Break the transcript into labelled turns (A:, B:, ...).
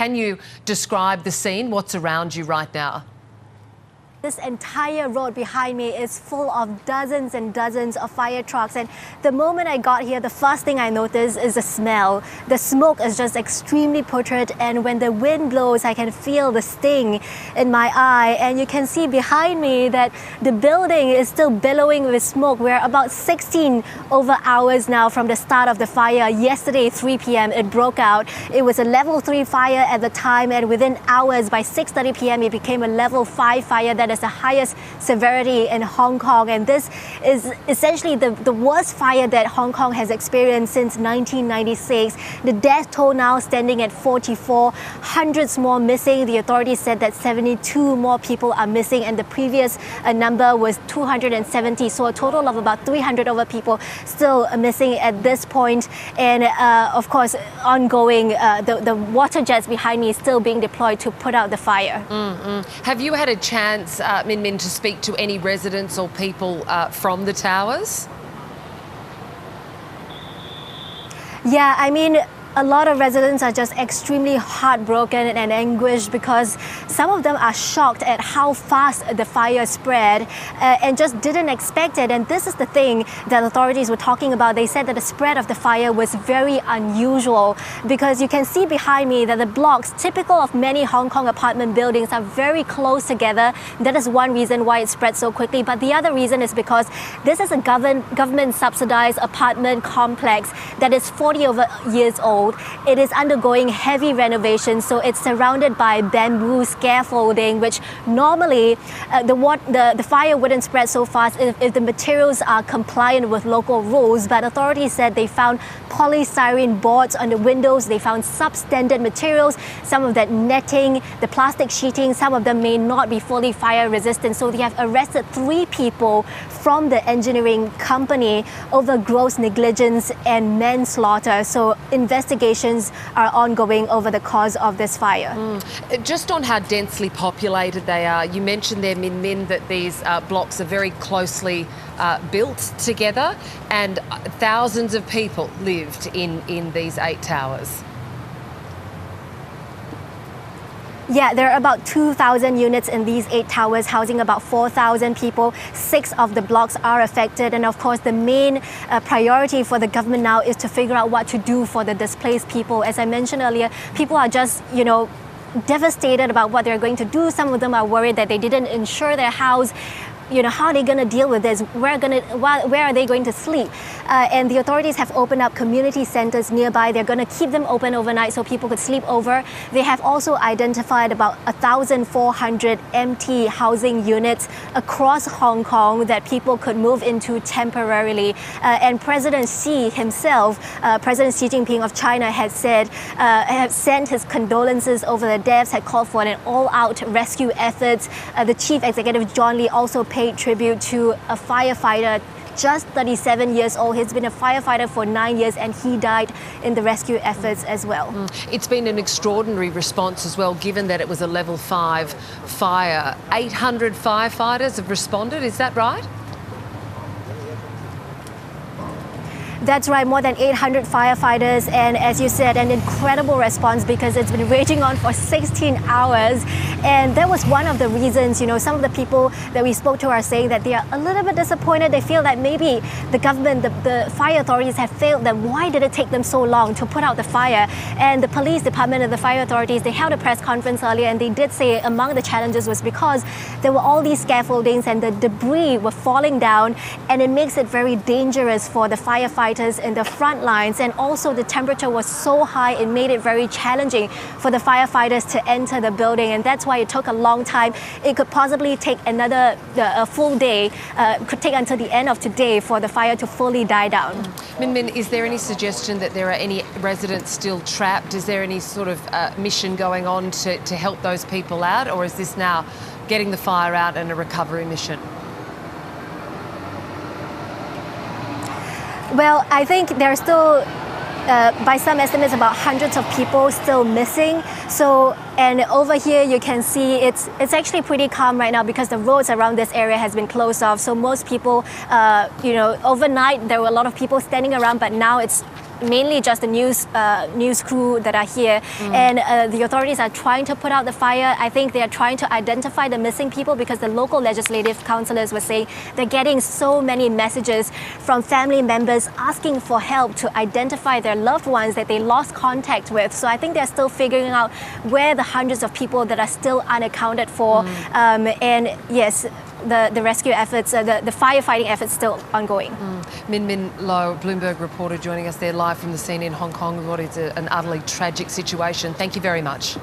A: Can you describe the scene? What's around you right now?
B: This entire road behind me is full of dozens and dozens of fire trucks, and the moment I got here, the first thing I noticed is the smell. The smoke is just extremely putrid, and when the wind blows, I can feel the sting in my eye. And you can see behind me that the building is still billowing with smoke. We're about 16 over hours now from the start of the fire. Yesterday, 3 p.m., it broke out. It was a level 3 fire at the time, and within hours, by 6:30 p.m., it became a level 5 fire that is the highest severity in Hong Kong. And this is essentially the worst fire that Hong Kong has experienced since 1996. The death toll now standing at 44, hundreds more missing. The authorities said that 72 more people are missing, and the previous number was 270. So a total of about 300 over people still missing at this point. And of course, ongoing, the water jets behind me is still being deployed to put out the fire.
A: Have you had a chance, Minmin, to speak to any residents or people from the towers?
B: Yeah, I mean, a lot of residents are just extremely heartbroken and anguished because some of them are shocked at how fast the fire spread and just didn't expect it. And this is the thing that authorities were talking about. They said that the spread of the fire was very unusual because you can see behind me that the blocks, typical of many Hong Kong apartment buildings, are very close together. That is one reason why it spread so quickly. But the other reason is because this is a government subsidized apartment complex that is 40 over years old. It is undergoing heavy renovations, so it's surrounded by bamboo scaffolding, which normally the fire wouldn't spread so fast if the materials are compliant with local rules. But authorities said they found polystyrene boards on the windows, they found substandard materials, some of that netting, the plastic sheeting, some of them may not be fully fire resistant. So they have arrested 3 people from the engineering company over gross negligence and manslaughter. So investigations are ongoing over the cause of this fire.
A: Just on how densely populated they are, you mentioned there, Minmin, that these blocks are very closely built together, and thousands of people lived in these 8 towers.
B: Yeah, there are about 2,000 units in these 8 towers, housing about 4,000 people. 6 of the blocks are affected. And of course, the main priority for the government now is to figure out what to do for the displaced people. As I mentioned earlier, people are just, devastated about what they're going to do. Some of them are worried that they didn't insure their house. How are they going to deal with this? Where are they going to sleep? And the authorities have opened up community centers nearby. They're going to keep them open overnight so people could sleep over. They have also identified about 1,400 empty housing units across Hong Kong that people could move into temporarily. And President Xi himself, President Xi Jinping of China, had sent his condolences over the deaths, had called for an all-out rescue efforts. The chief executive, John Lee, also paid tribute to a firefighter, just 37 years old. He's been a firefighter for 9 years, and he died in the rescue efforts as well.
A: It's been an extraordinary response as well, given that it was a level 5 fire. 800 firefighters have responded, is that right?
B: That's right, more than 800 firefighters, and as you said, an incredible response because it's been raging on for 16 hours. And that was one of the reasons, some of the people that we spoke to are saying that they are a little bit disappointed. They feel that maybe the government, the fire authorities have failed them. Why did it take them so long to put out the fire? And the police department and the fire authorities, they held a press conference earlier, and they did say among the challenges was because there were all these scaffoldings and the debris were falling down, and it makes it very dangerous for the firefighters in the front lines. And also the temperature was so high, it made it very challenging for the firefighters to enter the building, and that's why it took a long time. It could possibly take a full day, could take until the end of today for the fire to fully die down.
A: Minmin, is there any suggestion that there are any residents still trapped? Is there any sort of mission going on to help those people out, or is this now getting the fire out and a recovery mission?
B: Well, I think there's still, by some estimates, about hundreds of people still missing. So, and over here you can see it's actually pretty calm right now because the roads around this area has been closed off. So most people, overnight there were a lot of people standing around, but now it's mainly just the news crew that are here. And the authorities are trying to put out the fire. I think they are trying to identify the missing people because the local legislative councillors were saying they're getting so many messages from family members asking for help to identify their loved ones that they lost contact with. So I think they're still figuring out where the hundreds of people that are still unaccounted for. And yes, the rescue efforts, the firefighting efforts still ongoing.
A: Minmin Low, Bloomberg reporter, joining us there live from the scene in Hong Kong. What is an utterly tragic situation. Thank you very much.